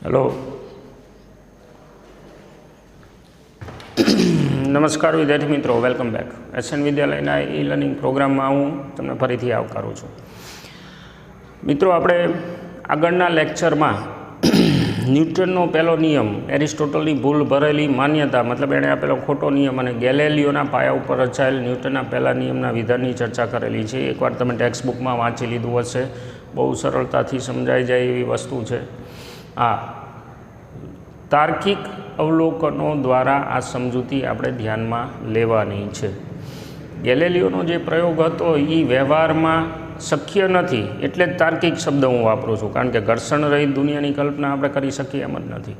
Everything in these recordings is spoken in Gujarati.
हेलो नमस्कार विद्यार्थी मित्रों, वेलकम बैक। एसएन विद्यालयના ई લર્નિંગ પ્રોગ્રામમાં હું તમને ફરીથી આવકારું છું। મિત્રો, આપણે આગળના લેક્ચરમાં ન્યૂટનનો પહેલો નિયમ, એરિસ્ટોટલની ભૂલ ભરેલી માન્યતા, મતલબ એણે આપેલો ખોટો નિયમ, અને ગેલેલિયોના પાયા ઉપર રચાયેલ ન્યૂટનના પહેલા નિયમના વિધાનની ચર્ચા કરેલી છે। એકવાર તમે ટેક્સ્ટ બુકમાં વાંચી લીધું હશે, બહુ સરળતાથી સમજાઈ જાય એવી વસ્તુ છે। આ તાર્કિક અવલોકનો દ્વારા આ સમજૂતી આપણે ધ્યાનમાં લેવાની છે। ગેલેલિયોનો જે પ્રયોગ હતો એ વ્યવહારમાં શક્ય નથી, એટલે જ તાર્કિક શબ્દ હું વાપરું છું, કારણ કે ઘર્ષણ રહિત દુનિયાની કલ્પના આપણે કરી શકીએ એમ જ નથી।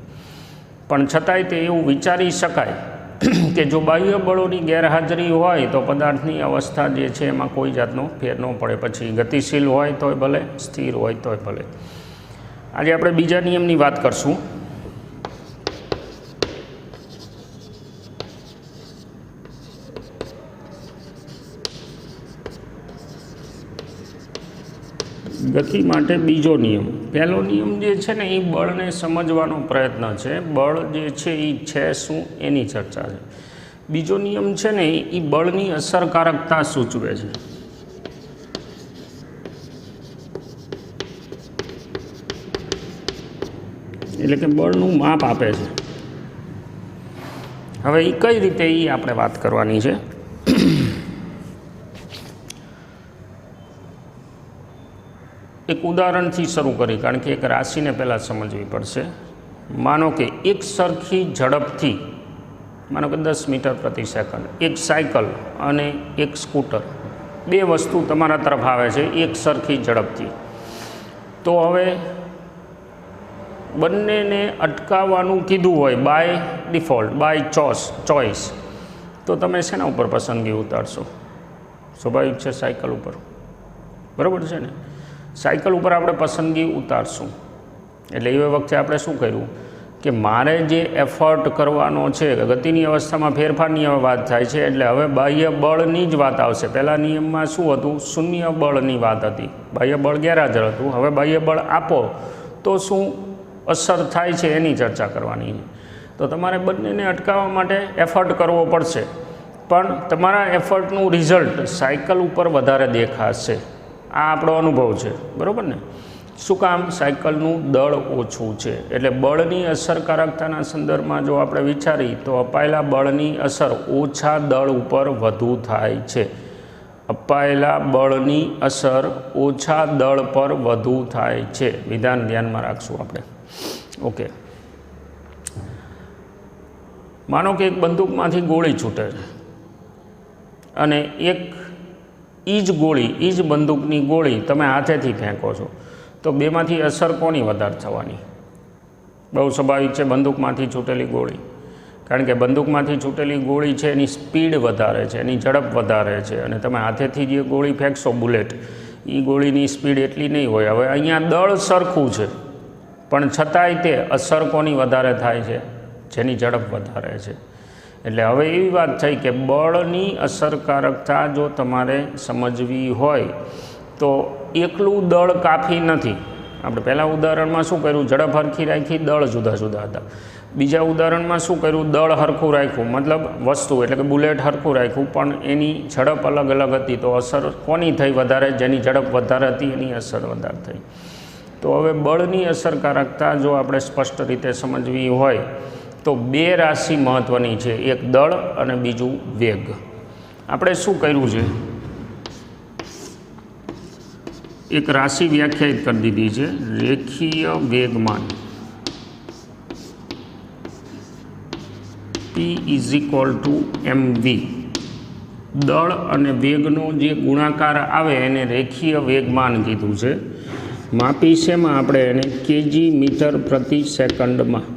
પણ છતાંય તે એવું વિચારી શકાય કે જો બાહ્ય બળોની ગેરહાજરી હોય તો પદાર્થની અવસ્થા જે છે એમાં કોઈ જાતનો ફેર ન પડે, પછી ગતિશીલ હોય તોય ભલે, સ્થિર હોય તોય ભલે। આજે આપણે બીજા નિયમની વાત કરશું। ગતિ માટે બીજો નિયમ। પહેલો નિયમ જે છે ને એ બળને સમજવાનો પ્રયત્ન છે, બળ જે છે એ છે શું એની ચર્ચા છે। બીજો નિયમ છે ને એ બળની અસરકારકતા સૂચવે છે, એટલે કે બળનું માપ આપે છે। હવે એ કઈ રીતે એ આપણે વાત કરવાની છે। એક ઉદાહરણથી શરૂ કરી, કારણ કે એક રાશિને પહેલાં સમજવી પડશે। માનો કે એક સરખી ઝડપથી, માનો કે 10 મીટર પ્રતિ સેકન્ડ એક સાયકલ અને એક સ્કૂટર, બે વસ્તુ તમારા તરફ આવે છે એક સરખી ઝડપથી, તો હવે બંનેને અટકાવવાનું કીધું હોય બાય ડિફોલ્ટ, બાય ચોઇસ, તો તમે શેના ઉપર પસંદગી ઉતારશો? સ્વાભાવિક છે સાયકલ ઉપર, બરાબર છે ને? સાયકલ ઉપર આપણે પસંદગી ઉતારશું। એટલે એ વખતે આપણે શું કર્યું કે મારે જે એફર્ટ કરવાનો છે, ગતિની અવસ્થામાં ફેરફારની હવે વાત થાય છે, એટલે હવે બાહ્ય બળની જ વાત આવશે। પહેલા નિયમમાં શું હતું? શૂન્ય બળની વાત હતી, બાહ્ય બળ ગેરહાજર હતું। હવે બાહ્ય બળ આપો તો શું અસર થાય છે એની ચર્ચા કરવાની છે। તો તમારે બંનેને અટકાવવા માટે એફર્ટ કરવો પડશે, પણ તમારા એફર્ટનું રિઝલ્ટ સાયકલ ઉપર વધારે દેખાશે। આ આપણો અનુભવ છે, બરાબર ને? શું કામ? સાયકલનું દળ ઓછું છે, એટલે બળની અસરકારકતાના સંદર્ભમાં જો આપણે વિચારી તો અપાયેલા બળની અસર ઓછા દળ ઉપર વધુ થાય છે। અપાયેલા બળની અસર ઓછા દળ પર વધુ થાય છે। વિધાન ધ્યાનમાં રાખશું આપણે। ઓકે, માનો કે એક બંદૂકમાંથી ગોળી છૂટે છે અને એક એ જ બંદૂકની ગોળી તમે હાથેથી ફેંકો છો, તો બેમાંથી અસર કોની વધારે થવાની? બહુ સ્વાભાવિક છે બંદૂકમાંથી છૂટેલી ગોળી, કારણ કે બંદૂકમાંથી છૂટેલી ગોળી છે એની સ્પીડ વધારે છે, એની ઝડપ વધારે છે, અને તમે હાથેથી જે ગોળી ફેંકશો બુલેટ, એ ગોળીની સ્પીડ એટલી નહીં હોય। હવે અહીંયા દળ સરખું છે, પણ છતાંય તે અસર કોની વધારે થાય છે? જેની ઝડપ વધારે છે। એટલે હવે એવી વાત થઈ કે બળની અસરકારકતા જો તમારે સમજવી હોય તો એકલું દળ કાફી નથી। આપણે પહેલાં ઉદાહરણમાં શું કર્યું? ઝડપ હરખી રાખી, દળ જુદા જુદા હતા। બીજા ઉદાહરણમાં શું કર્યું? દળ હરખું રાખ્યું, મતલબ વસ્તુ એટલે કે બુલેટ હરખું રાખ્યું, પણ એની ઝડપ અલગ અલગ હતી, તો અસર કોની થઈ વધારે? જેની ઝડપ વધારે હતી એની અસર વધારે થઈ। તો હવે બળની અસરકારકતા જો આપણે સ્પષ્ટ રીતે સમજવી હોય તો બે રાશિ મહત્ત્વની છે, એક દળ અને બીજું વેગ। આપણે શું કર્યું છે? એક રાશિ વ્યાખ્યાયિત કરી દીધી છે, રેખીય વેગમાન P = mv। દળ અને વેગનો જે ગુણાકાર આવે એને રેખીય વેગમાન કીધું છે। માપી શેમાં? આપણે એને કેજી મીટર પ્રતિ સેકન્ડમાં,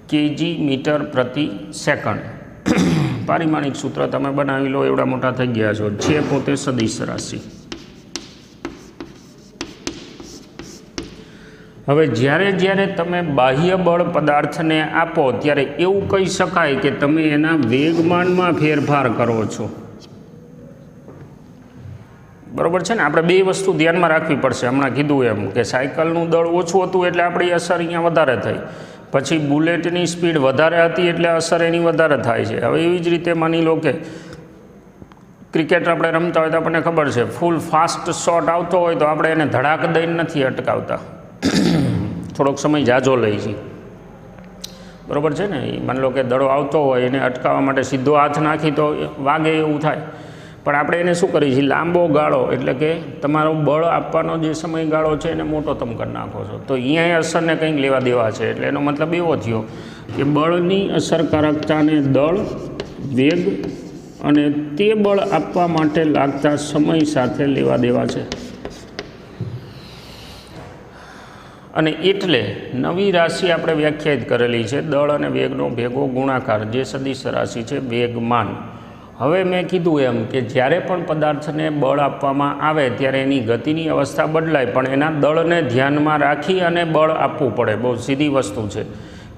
કેજી મીટર પ્રતિ સેકન્ડ। પારિમાણિક સૂત્ર તમે બનાવી લો, એવડા મોટા થઈ ગયા છો। છે પોતે સદિશ રાશિ। હવે જ્યારે તમે બાહ્ય બળ પદાર્થને આપો ત્યારે એવું કહી શકાય કે તમે એના વેગમાનમાં ફેરફાર કરો છો, બરાબર છે ને? આપણે બે વસ્તુ ધ્યાનમાં રાખવી પડશે. હમણાં કીધું એમ કે સાયકલનું દળ ઓછું હતું એટલે આપણી અસર અહીંયા વધારે થઈ, પછી બુલેટની સ્પીડ વધારે હતી એટલે અસર એની વધારે થાય છે. હવે એવી જ રીતે માની લો કે ક્રિકેટ આપણે રમતા હોય તો આપણને ખબર છે, ફૂલ ફાસ્ટ શોટ આવતો હોય તો આપણે એને ધડાક દઈને નથી અટકાવતા, થોડોક સમય જાજો લઈ છીએ, બરાબર છે ને? માની લો કે દડો આવતો હોય એને અટકાવવા માટે સીધો હાથ નાખી તો વાગે એવું થાય, પણ આપણે એને શું કરીએ છીએ, લાંબો ગાળો એટલે કે તમારો બળ આપવાનો જે સમયગાળો છે એને મોટો તમે કરી નાખો છો. તો અહીંયા અસરને કંઈક લેવા દેવા છે. એટલે એનો મતલબ એવો થયો કે બળની અસરકારકતાને દળ, વેગ અને તે બળ આપવા માટે લાગતા સમય સાથે લેવા દેવા છે. અને એટલે નવી રાશિ આપણે વ્યાખ્યાયિત કરેલી છે, દળ અને વેગનો ભેગો ગુણાકાર, જે સદિશ રાશિ છે વેગમાન. હવે મેં કીધું એમ કે જ્યારે પણ પદાર્થને બળ આપવામાં આવે ત્યારે એની ગતિની અવસ્થા બદલાય, પણ એના દળને ધ્યાનમાં રાખી અને બળ આપવું પડે. બહુ સીધી વસ્તુ છે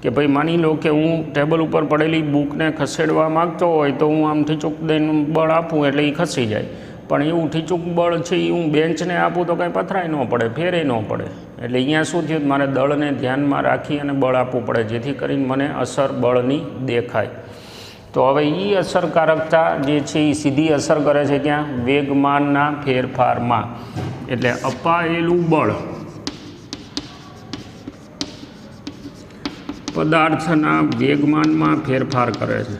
કે ભાઈ માની લો કે હું ટેબલ ઉપર પડેલી બુકને ખસેડવા માગતો હોય તો હું આમ ઠીચુક દઈને બળ આપું એટલે એ ખસી જાય, પણ એવું ઠીચુક બળ છે એ હું બેન્ચને આપું તો કંઈ પથરાય ન પડે, ફેરે ન પડે. એટલે અહીંયા શું થયું, મારે દળને ધ્યાનમાં રાખી અને બળ આપવું પડે જેથી કરીને મને અસર બળની દેખાય. તો હવે એ અસરકારકતા જે છે એ સીધી અસર કરે છે ક્યાં, વેગમાનના ફેરફારમાં. એટલે અપાયેલું બળ પદાર્થના વેગમાનમાં ફેરફાર કરે છે.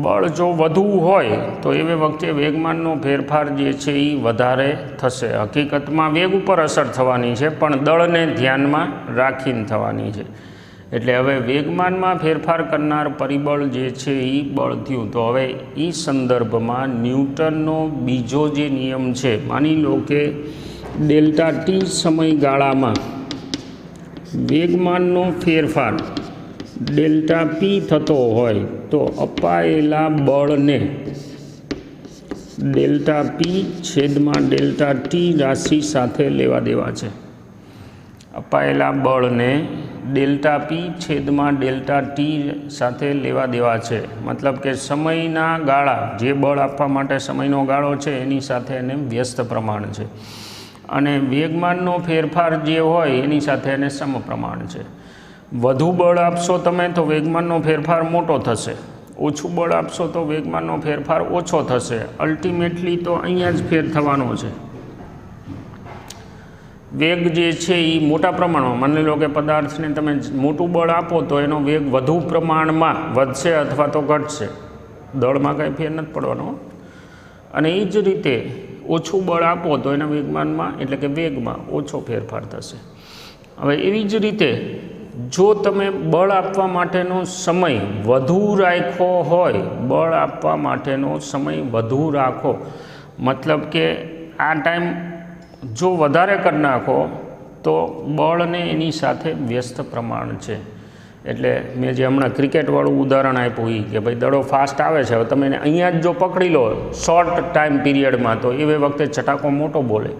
બળ જો વધુ હોય તો એવી વખતે વેગમાનનો ફેરફાર જે છે એ વધારે થશે. હકીકતમાં વેગ ઉપર અસર થવાની છે પણ દળને ધ્યાનમાં રાખીને થવાની છે. એટલે હવે વેગમાનમાં ફેરફાર કરનાર પરિબળ જે છે એ બળ થયું. તો હવે એ સંદર્ભમાં ન્યૂટનનો બીજો જે નિયમ છે, માની લો કે ડેલ્ટા ટી સમયગાળામાં વેગમાનનો ફેરફાર ડેલ્ટા પી થતો હોય તો અપાયેલા બળને ડેલ્ટા પી છેદમાં ડેલ્ટા ટી રાશિ સાથે લેવા દેવા છે. અપાયેલા બળને ડેલ્ટા પી છેદમાં ડેલ્ટા ટી સાથે લેવા દેવા છે. મતલબ કે સમયના ગાળા, જે બળ આપવા માટે સમયનો ગાળો છે એની સાથે એને વ્યસ્ત પ્રમાણ છે, અને વેગમાનનો ફેરફાર જે હોય એની સાથે એને સમપ્રમાણ છે. વધુ બળ આપશો તમે તો વેગમાનનો ફેરફાર મોટો થશે, ઓછું બળ આપશો તો વેગમાનનો ફેરફાર ઓછો થશે. અલ્ટિમેટલી તો અહીંયા જ ફેર થવાનો છે. વેગ જે છે એ મોટા પ્રમાણમાં, માની લો કે પદાર્થને તમે મોટું બળ આપો તો એનો વેગ વધુ પ્રમાણમાં વધશે અથવા તો ઘટશે, દળમાં કંઈ ફેર નથી પડવાનો. અને એ જ રીતે ઓછું બળ આપો તો એના વેગમાનમાં એટલે કે વેગમાં ઓછો ફેરફાર થશે. હવે એવી જ રીતે જો તમે બળ આપવા માટેનો સમય વધુ રાખ્યો હોય, બળ આપવા માટેનો સમય વધુ રાખો, મતલબ કે આ ટાઈમ જો વધારે કરી નાખો તો બળને એની સાથે વ્યસ્ત પ્રમાણ છે. એટલે મેં જે હમણાં ક્રિકેટવાળું ઉદાહરણ આપ્યું એ કે ભાઈ દડો ફાસ્ટ આવે છે, હવે તમે એને અહીંયા જ જો પકડી લો શોર્ટ ટાઈમ પીરિયડમાં તો એ વખતે ચટાકો મોટો બોલે,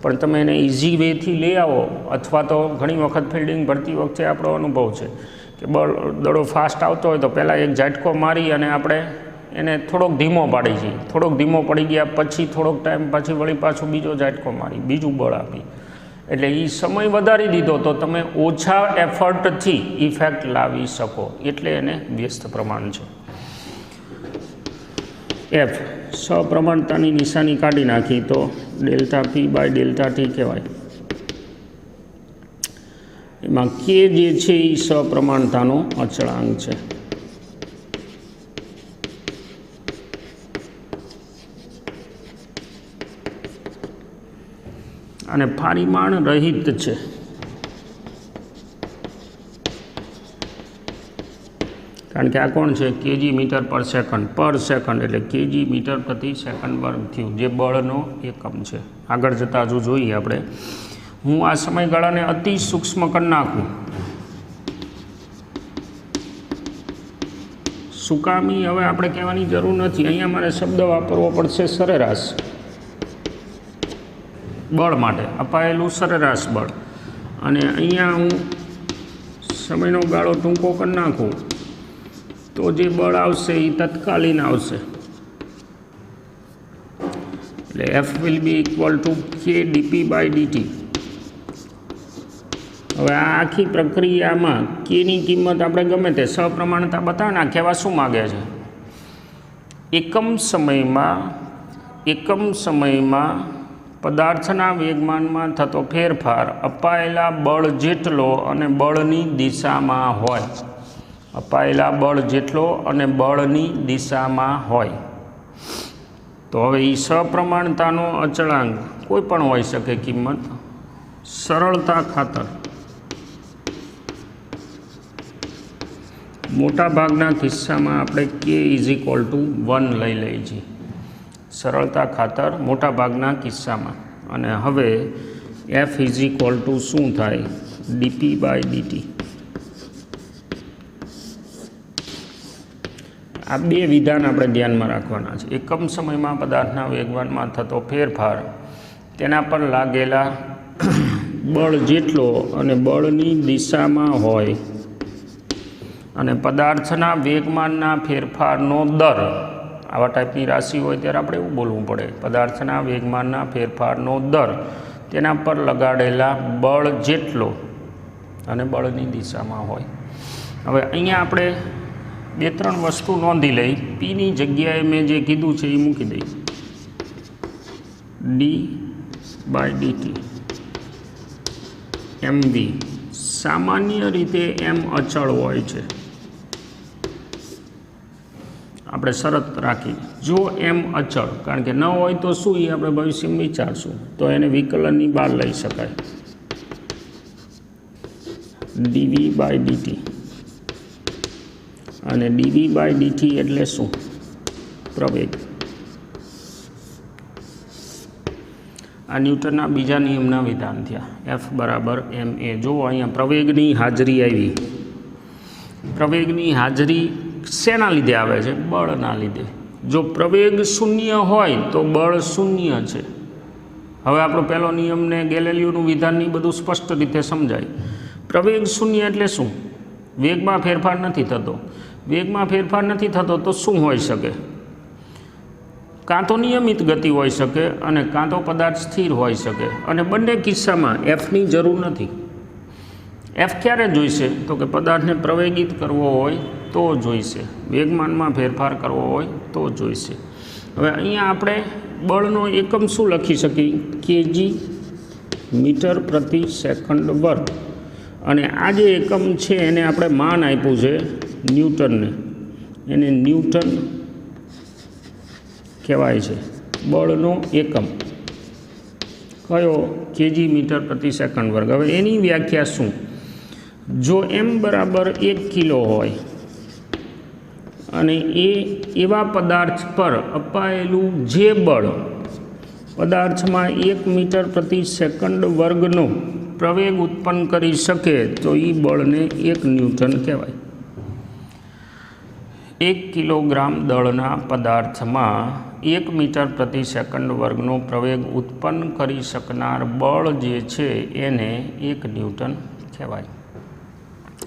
પણ તમે એને ઇઝી વેથી લઈ આવો, અથવા તો ઘણી વખત ફિલ્ડિંગ ભરતી વખતે આપણો અનુભવ છે કે દડો ફાસ્ટ આવતો હોય તો પહેલાં એક ઝાટકો મારી અને આપણે એને થોડોક ધીમો પાડી છીએ, થોડોક ધીમો પડી ગયા પછી થોડોક ટાઈમ પછી વળી પાછું બીજો ઝાટકો મારી, બીજું બળ આપી, એટલે એ સમય વધારી દીધો તો તમે ઓછા એફર્ટથી ઇફેક્ટ લાવી શકો. એટલે એને વ્યસ્ત પ્રમાણ છે. એફ સપ્રમાણતાની નિશાની કાઢી નાખી તો delta p by delta t કહેવાય. એમાં કે જે છે એ સપ્રમાણતાનો અચળાંક છે. અને પરિમાણ રહિત છે. કારણ કે આ કોણ છે, કેજી મીટર પર સેકન્ડ એટલે કેજી મીટર પ્રતિ સેકન્ડ વર્ગ થયું, જે બળનો એકમ છે. આગળ જતાં હજુ જોઈએ આપણે. હું આ સમયગાળાને અતિ સૂક્ષ્મ કરી નાખું, સુકામી હવે આપણે કહેવાની જરૂર નથી, અહીંયા મારે શબ્દ વાપરવો પડશે સરેરાશ બળ માટે, અપાયેલું સરેરાશ બળ. અને અહીંયા હું સમયનો ગાળો ટૂંકો કરી નાખું તો જે બળ આવશે એ તત્કાલીન આવશે, એટલે F will be equal to કે ડીપી બાય ડીટી. હવે આ આખી પ્રક્રિયામાં કેની કિંમત આપણે ગમે તે સપ્રમાણતા બતાવે ને, આ કહેવા શું માગે છે? એકમ સમયમાં પદાર્થના વેગમાનમાં થતો ફેરફાર અપાયેલા બળ જેટલો અને બળની દિશામાં હોય. અપાયેલા બળ જેટલો અને બળની દિશામાં હોય. તો હવે એ સપ્રમાણતાનો અચળાંક કોઈ પણ હોઈ શકે કિંમત. સરળતા ખાતર મોટા ભાગના કિસ્સામાં આપણે કે ઇઝ ઇક્વલ ટુ 1 લઈ લઈએ છીએ, સરળતા ખાતર મોટા ભાગના કિસ્સામાં. અને હવે એફ ઇઝ ઇક્વલ ટુ શું થાય? Dp by dt. આ બે વિધાન આપણે ધ્યાનમાં રાખવાના છે. એકમ સમયમાં પદાર્થના વેગમાનમાં થતો ફેરફાર તેના પર લાગેલા બળ જેટલો અને બળની દિશામાં હોય, અને પદાર્થના વેગમાનના ફેરફારનો દર. આવા ટાઈપની રાશિ હોય ત્યારે આપણે એવું બોલવું પડે, પદાર્થના વેગમાનના ફેરફારનો દર તેના પર લગાડેલા બળ જેટલો અને બળની દિશામાં હોય. હવે અહીંયા આપણે 2-3 વસ્તુ નોંધી લઈ. પીની જગ્યાએ મેં જે કીધું છે એ મૂકી દઈ. ડી બાય ડીટી એમ વી. સામાન્ય રીતે એમ અચળ હોય છે. આપણે શરત રાખી, જો એમ અચળ, કારણ કે ન હોય તો શું એ આપણે ભવિષ્યમાં વિચારશું, તો એને વિકલનની બહાર લઈ શકાય. Dv by DT. અને ડીવી બાય ડીટી એટલે શું? પ્રવેગ. આ ન્યૂટનના બીજા નિયમના વિધાન થયા. એફ બરાબર એમ એ. જુઓ અહીંયા પ્રવેગની હાજરી આવી. પ્રવેગની હાજરી શેના લીધે આવે છે? બળના લીધે. જો પ્રવેગ શૂન્ય હોય તો બળ શૂન્ય છે. હવે આપણો પહેલો નિયમને ગેલેલિયોનું વિધાનની બધું સ્પષ્ટ રીતે સમજાય. પ્રવેગ શૂન્ય એટલે શું? વેગમાં ફેરફાર નથી થતો. વેગમાં ફેરફાર નથી થતો તો શું હોઈ શકે? કાં તો નિયમિત ગતિ હોઈ શકે અને કાં તો પદાર્થ સ્થિર હોઈ શકે. અને બંને કિસ્સામાં એફની જરૂર નથી. એફ ક્યારે જોઈશે? તો કે પદાર્થને પ્રવેગિત કરવો હોય તો જોઈશે, વેગમાનમાં ફેરફાર કરવો હોય તો જોઈશે. હવે અહીંયા આપણે બળનો એકમ શું લખી શકીએ? કેજી મીટર પ્રતિ સેકન્ડ વર્ગ. અને આ જે એકમ છે એને આપણે માન આપ્યું છે ન્યૂટનને, એને ન્યૂટન કહેવાય છે. બળનો એકમ કયો? કેજી મીટર પ્રતિ સેકન્ડ વર્ગ. હવે એની વ્યાખ્યા શું? જો એમ બરાબર 1 કિલો હોય અને એવા પદાર્થ પર અપાયેલું જે બળ પદાર્થમાં 1 મીટર પ્રતિ સેકન્ડ વર્ગનો પ્રવેગ ઉત્પન્ન કરી શકે તો એ બળને 1 ન્યૂટન કહેવાય. 1 કિલોગ્રામ દળના પદાર્થમાં 1 મીટર પ્રતિ સેકન્ડ વર્ગનો પ્રવેગ ઉત્પન્ન કરી શકનાર બળ જે છે એને 1 ન્યૂટન કહેવાય.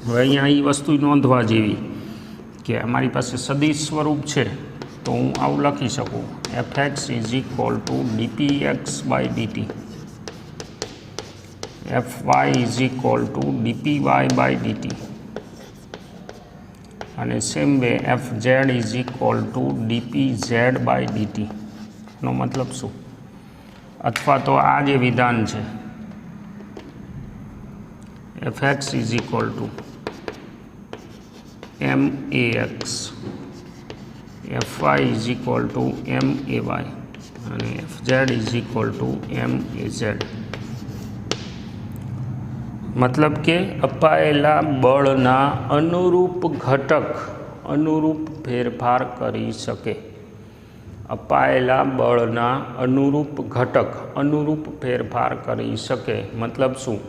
હવે અહીંયા એ વસ્તુ નોંધવા જેવી કે અમારી પાસે સદિશ સ્વરૂપ છે તો હું આવું લખી શકું, F X is equal to DP X by DT, F Y is equal to DP Y by DT, અને same way F Z is equal to DP Z by DT. એનો મતલબ શું? અથવા તો આ જે વિધાન છે F X is equal to M A X, F Y is equal to M A Y અને F Z is equal to M A Z. મતલબ કે અપાયેલા બળના અનુરૂપ ઘટક અનુરૂપ ફેરફાર કરી શકે. અપાયેલા બળના અનુરૂપ ઘટક અનુરૂપ ફેરફાર કરી શકે. મતલબ શું?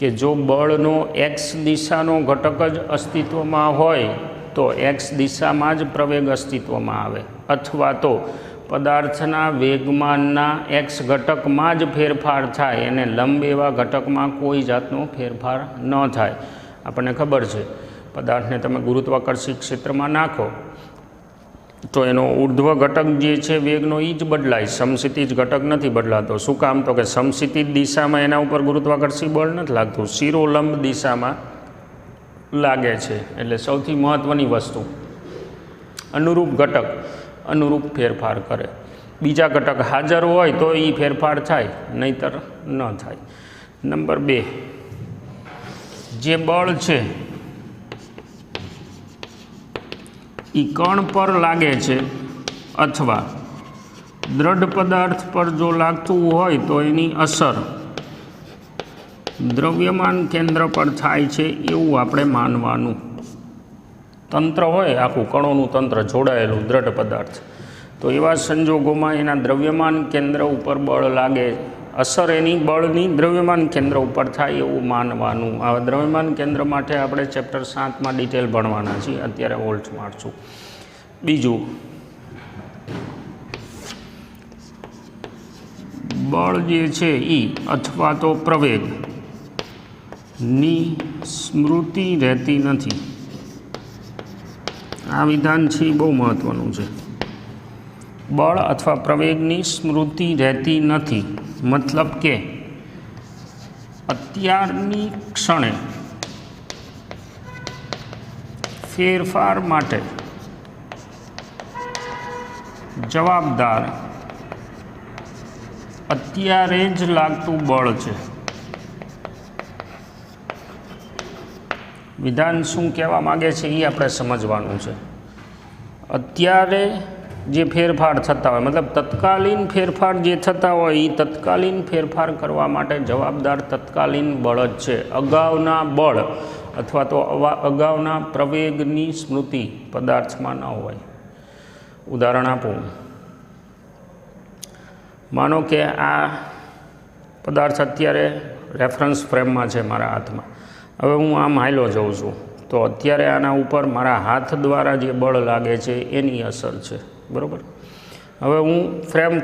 કે જો બળનો એક્સ દિશાનો ઘટક જ અસ્તિત્વમાં હોય તો એક્સ દિશામાં જ પ્રવેગ અસ્તિત્વમાં આવે, અથવા તો પદાર્થના વેગમાનના એક્સ ઘટકમાં જ ફેરફાર થાય, એને લંબ એવા ઘટકમાં કોઈ જાતનો ફેરફાર ન થાય. આપણને ખબર છે પદાર્થને તમે ગુરુત્વાકર્ષી ક્ષેત્રમાં નાખો તો એનો ઉર્ધ્વ ઘટક જે છે વેગનો એ જ બદલાય, સમક્ષિતિજ ઘટક નથી બદલાતો. શું કામ? તો કે સમક્ષિતિજ દિશામાં એના ઉપર ગુરુત્વાકર્ષી બળ નથી લાગતું, શિરોલંબ દિશામાં લાગે છે. એટલે સૌથી મહત્ત્વની વસ્તુ અનુરૂપ ઘટક અનુરૂપ ફેરફાર કરે. બીજા ઘટક હાજર હોય તો એ ફેરફાર થાય, નહીંતર ન થાય. નંબર 2, જે બળ છે એ કણ પર લાગે છે અથવા દ્રઢ પદાર્થ પર જો લાગતું હોય તો એની અસર દ્રવ્યમાન કેન્દ્ર પર થાય છે એવું આપણે માનવાનું. તંત્ર હોય આખું કણોનું તંત્ર જોડાયેલું દ્રઢ પદાર્થ, તો એવા સંજોગોમાં એના દ્રવ્યમાન કેન્દ્ર ઉપર બળ લાગે, અસર એની બળની દ્રવ્યમાન કેન્દ્ર ઉપર થાય એવું માનવાનું. આ દ્રવ્યમાન કેન્દ્ર માટે આપણે ચેપ્ટર 7માં ડિટેલ ભણવાના છીએ, અત્યારે વોલ્ટ મારશું. બીજું, બળ જે છે એ અથવા તો પ્રવેગની સ્મૃતિ રહેતી નથી. આ વિધાન છે એ બહુ મહત્ત્વનું છે. બળ અથવા પ્રવેગની સ્મૃતિ રહેતી નથી, મતલબ કે અત્યારની ક્ષણે ફેરફાર માટે જવાબદાર અત્યારે જ લાગતું બળ છે. વિધાન શું કહેવા માગે છે એ આપણે સમજવાનું છે. અત્યારે જે ફેરફાર થતા હોય, મતલબ તત્કાલીન ફેરફાર જે થતા હોય એ તત્કાલીન ફેરફાર કરવા માટે જવાબદાર તત્કાલીન બળ જ છે. અગાઉના બળ અથવા તો અગાઉના પ્રવેગની સ્મૃતિ પદાર્થમાં ન હોય. ઉદાહરણ આપું, માનો કે આ પદાર્થ અત્યારે રેફરન્સ ફ્રેમમાં છે મારા હાથમાં. હવે હું આમ હાલ્યો જાઉં છું તો અત્યારે આના ઉપર મારા હાથ દ્વારા જે બળ લાગે છે એની અસર છે, બરાબર. હવે હું ફ્રેમ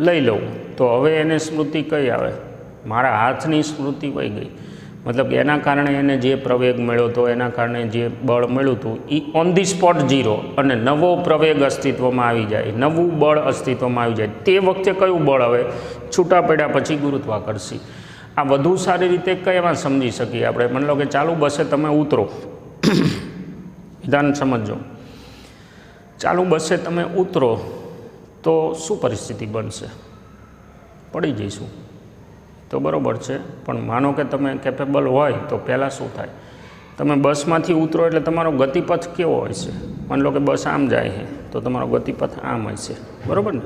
લઈ લઉં તો હવે એને સ્મૃતિ કઈ આવે? મારા હાથની સ્મૃતિ વહી ગઈ. મતલબ કે એના કારણે એને જે પ્રવેગ મળ્યો હતો, એના કારણે જે બળ મળ્યું હતું એ ઓન ધી સ્પોટ 0, અને નવો પ્રવેગ અસ્તિત્વમાં આવી જાય, નવું બળ અસ્તિત્વમાં આવી જાય. તે વખતે કયું બળ આવે? છૂટા પડ્યા પછી ગુરુત્વાકર્ષી. આ વધુ સારી રીતે કઈમાં સમજી શકીએ આપણે? માની લો કે ચાલુ બસે તમે ઉતરો, વિધાન સમજો. ચાલુ બસે તમે ઉતરો તો શું પરિસ્થિતિ બનશે? પડી જઈશું તો બરાબર છે. પણ માનો કે તમે કેપેબલ હોય તો પહેલાં શું થાય? તમે બસમાંથી ઉતરો એટલે તમારો ગતિપથ કેવો હોય છે? માની લો કે બસ આમ જાય છે તો તમારો ગતિપથ આમ હશે, બરાબર ને?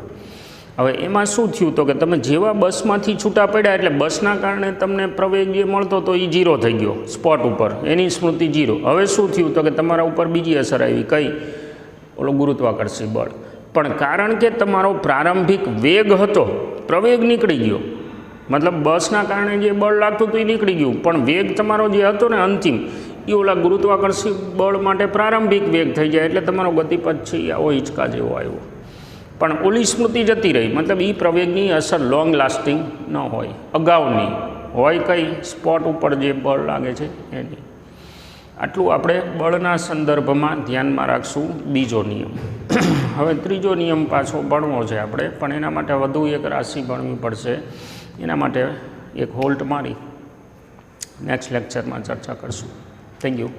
હવે એમાં શું થયું તો કે તમે જેવા બસમાંથી છૂટા પડ્યા એટલે બસના કારણે તમને પ્રવેગ જે મળતો તો એ 0 થઈ ગયો સ્પોટ ઉપર, એની સ્મૃતિ 0. હવે શું થયું તો કે તમારા ઉપર બીજી અસર આવી, કઈ? ઓલો ગુરુત્વાકર્ષી બળ. પણ કારણ કે તમારો પ્રારંભિક વેગ હતો, પ્રવેગ નીકળી ગયો. મતલબ બસના કારણે જે બળ લાગતું હતું એ નીકળી ગયું, પણ વેગ તમારો જે હતો ને અંતિમ, એ ઓલા ગુરુત્વાકર્ષી બળ માટે પ્રારંભિક વેગ થઈ જાય એટલે તમારો ગતિપથ છે આવો હિંચકા જેવો આવ્યો. પણ ઓલી સ્મૃતિ જતી રહી, મતલબ એ પ્રવેગની અસર લોંગ લાસ્ટિંગ ન હોય, અગાઉની હોય. કઈ? સ્પોટ ઉપર જે બળ લાગે છે એની. આટલું આપણે બળના સંદર્ભમાં ધ્યાનમાં રાખશું. બીજો નિયમ. હવે ત્રીજો નિયમ પાછો ભણવો છે આપણે, પણ એના માટે વધુ એક રાશિ ભણવી પડશે. એના માટે એક હોલ્ટ મારી નેક્સ્ટ લેક્ચરમાં ચર્ચા કરશું. Thank you.